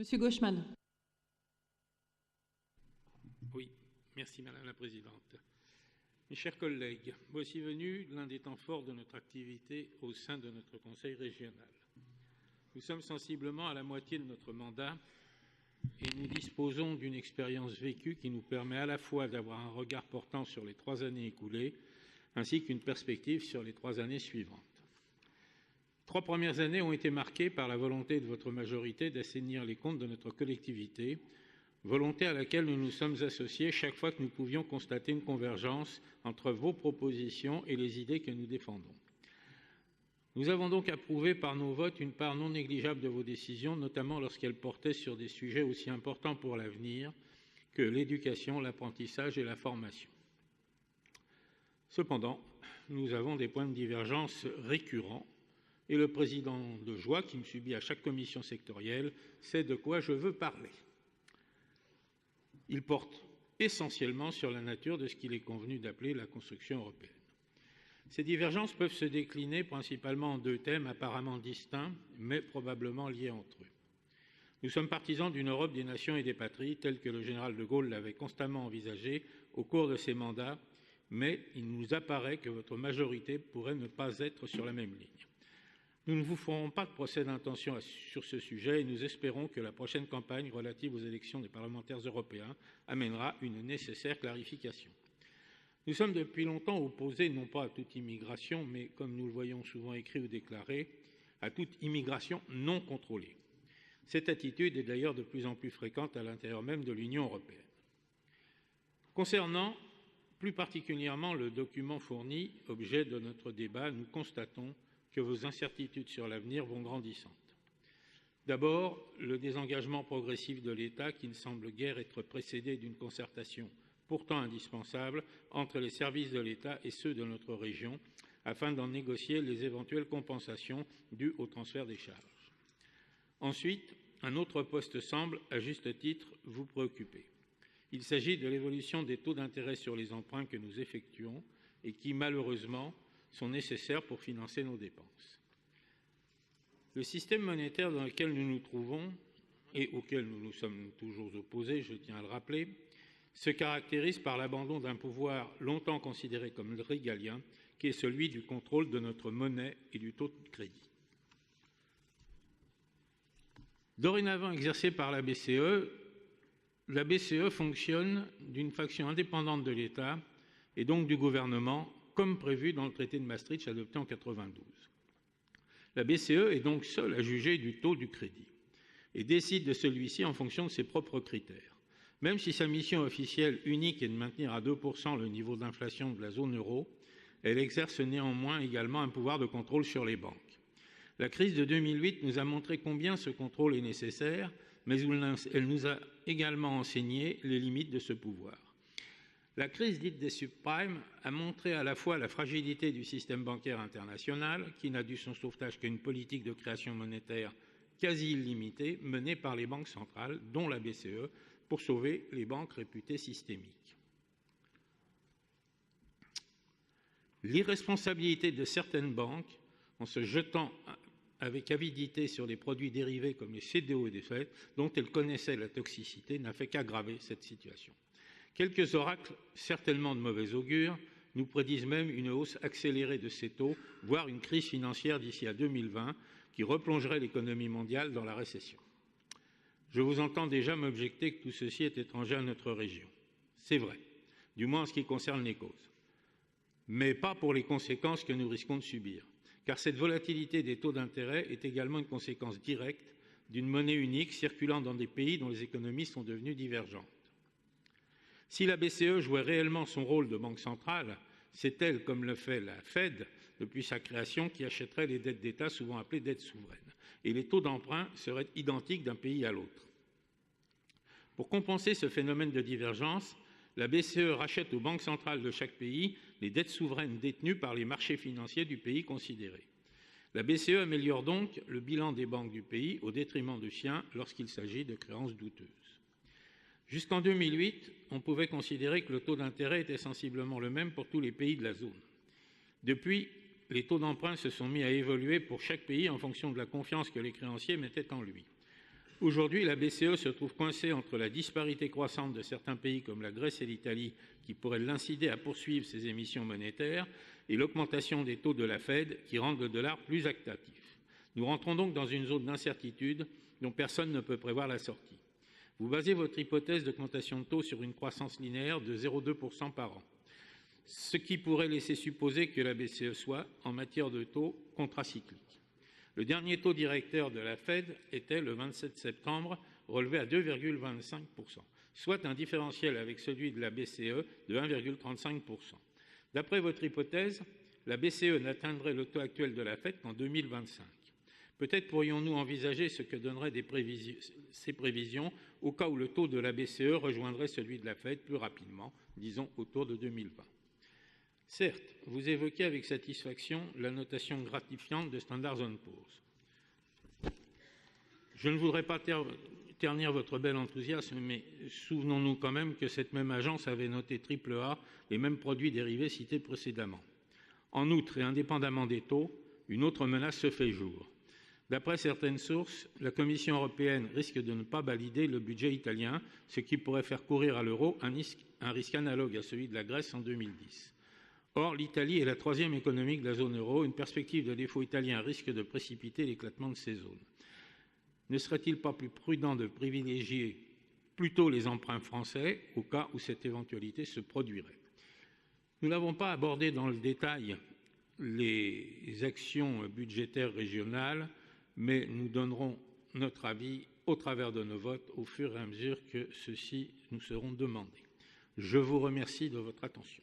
Monsieur Gauchmann. Oui, merci Madame la Présidente. Mes chers collègues, voici venu l'un des temps forts de notre activité au sein de notre Conseil régional. Nous sommes sensiblement à la moitié de notre mandat et nous disposons d'une expérience vécue qui nous permet à la fois d'avoir un regard portant sur les 3 années écoulées ainsi qu'une perspective sur les 3 années suivantes. 3 premières années ont été marquées par la volonté de votre majorité d'assainir les comptes de notre collectivité, volonté à laquelle nous nous sommes associés chaque fois que nous pouvions constater une convergence entre vos propositions et les idées que nous défendons. Nous avons donc approuvé par nos votes une part non négligeable de vos décisions, notamment lorsqu'elles portaient sur des sujets aussi importants pour l'avenir que l'éducation, l'apprentissage et la formation. Cependant, nous avons des points de divergence récurrents et le président de Joie, qui me subit à chaque commission sectorielle, sait de quoi je veux parler. Il porte essentiellement sur la nature de ce qu'il est convenu d'appeler la construction européenne. Ces divergences peuvent se décliner principalement en 2 thèmes apparemment distincts, mais probablement liés entre eux. Nous sommes partisans d'une Europe des nations et des patries, telle que le général de Gaulle l'avait constamment envisagée au cours de ses mandats, mais il nous apparaît que votre majorité pourrait ne pas être sur la même ligne. Nous ne vous ferons pas de procès d'intention sur ce sujet et nous espérons que la prochaine campagne relative aux élections des parlementaires européens amènera une nécessaire clarification. Nous sommes depuis longtemps opposés, non pas à toute immigration, mais, comme nous le voyons souvent écrit ou déclaré, à toute immigration non contrôlée. Cette attitude est d'ailleurs de plus en plus fréquente à l'intérieur même de l'Union européenne. Concernant plus particulièrement le document fourni, objet de notre débat, nous constatons que vos incertitudes sur l'avenir vont grandissantes. D'abord, le désengagement progressif de l'État qui ne semble guère être précédé d'une concertation pourtant indispensable entre les services de l'État et ceux de notre région afin d'en négocier les éventuelles compensations dues au transfert des charges. Ensuite, un autre poste semble, à juste titre, vous préoccuper. Il s'agit de l'évolution des taux d'intérêt sur les emprunts que nous effectuons et qui, malheureusement, sont nécessaires pour financer nos dépenses. Le système monétaire dans lequel nous nous trouvons et auquel nous nous sommes toujours opposés, je tiens à le rappeler, se caractérise par l'abandon d'un pouvoir longtemps considéré comme régalien, qui est celui du contrôle de notre monnaie et du taux de crédit. Dorénavant exercée par la BCE fonctionne d'une faction indépendante de l'État et donc du gouvernement, comme prévu dans le traité de Maastricht adopté en 1992. La BCE est donc seule à juger du taux du crédit et décide de celui-ci en fonction de ses propres critères. Même si sa mission officielle unique est de maintenir à 2% le niveau d'inflation de la zone euro, elle exerce néanmoins également un pouvoir de contrôle sur les banques. La crise de 2008 nous a montré combien ce contrôle est nécessaire, mais elle nous a également enseigné les limites de ce pouvoir. La crise dite des subprimes a montré à la fois la fragilité du système bancaire international, qui n'a dû son sauvetage qu'à une politique de création monétaire quasi illimitée menée par les banques centrales, dont la BCE, pour sauver les banques réputées systémiques. L'irresponsabilité de certaines banques, en se jetant avec avidité sur des produits dérivés comme les CDO et des FED, dont elles connaissaient la toxicité, n'a fait qu'aggraver cette situation. Quelques oracles, certainement de mauvais augure, nous prédisent même une hausse accélérée de ces taux, voire une crise financière d'ici à 2020, qui replongerait l'économie mondiale dans la récession. Je vous entends déjà m'objecter que tout ceci est étranger à notre région. C'est vrai, du moins en ce qui concerne les causes. Mais pas pour les conséquences que nous risquons de subir, car cette volatilité des taux d'intérêt est également une conséquence directe d'une monnaie unique circulant dans des pays dont les économies sont devenues divergentes. Si la BCE jouait réellement son rôle de banque centrale, c'est elle, comme le fait la Fed depuis sa création, qui achèterait les dettes d'État, souvent appelées dettes souveraines. Et les taux d'emprunt seraient identiques d'un pays à l'autre. Pour compenser ce phénomène de divergence, la BCE rachète aux banques centrales de chaque pays les dettes souveraines détenues par les marchés financiers du pays considéré. La BCE améliore donc le bilan des banques du pays au détriment du sien lorsqu'il s'agit de créances douteuses. Jusqu'en 2008, on pouvait considérer que le taux d'intérêt était sensiblement le même pour tous les pays de la zone. Depuis, les taux d'emprunt se sont mis à évoluer pour chaque pays en fonction de la confiance que les créanciers mettaient en lui. Aujourd'hui, la BCE se trouve coincée entre la disparité croissante de certains pays comme la Grèce et l'Italie, qui pourraient l'inciter à poursuivre ses émissions monétaires, et l'augmentation des taux de la Fed, qui rendent le dollar plus attractif. Nous rentrons donc dans une zone d'incertitude dont personne ne peut prévoir la sortie. Vous basez votre hypothèse d'augmentation de taux sur une croissance linéaire de 0,2% par an, ce qui pourrait laisser supposer que la BCE soit, en matière de taux, contracyclique. Le dernier taux directeur de la Fed était, le 27 septembre, relevé à 2,25%, soit un différentiel avec celui de la BCE de 1,35%. D'après votre hypothèse, la BCE n'atteindrait le taux actuel de la Fed qu'en 2025. Peut-être pourrions-nous envisager ce que donneraient ces prévisions au cas où le taux de la BCE rejoindrait celui de la Fed plus rapidement, disons autour de 2020. Certes, vous évoquez avec satisfaction la notation gratifiante de Standard & Poor's. Je ne voudrais pas ternir votre bel enthousiasme, mais souvenons-nous quand même que cette même agence avait noté AAA les mêmes produits dérivés cités précédemment. En outre, et indépendamment des taux, une autre menace se fait jour. D'après certaines sources, la Commission européenne risque de ne pas valider le budget italien, ce qui pourrait faire courir à l'euro un risque analogue à celui de la Grèce en 2010. Or, l'Italie est la troisième économie de la zone euro. Une perspective de défaut italien risque de précipiter l'éclatement de ces zones. Ne serait-il pas plus prudent de privilégier plutôt les emprunts français au cas où cette éventualité se produirait? Nous n'avons pas abordé dans le détail les actions budgétaires régionales, mais nous donnerons notre avis au travers de nos votes au fur et à mesure que ceux-ci nous seront demandés. Je vous remercie de votre attention.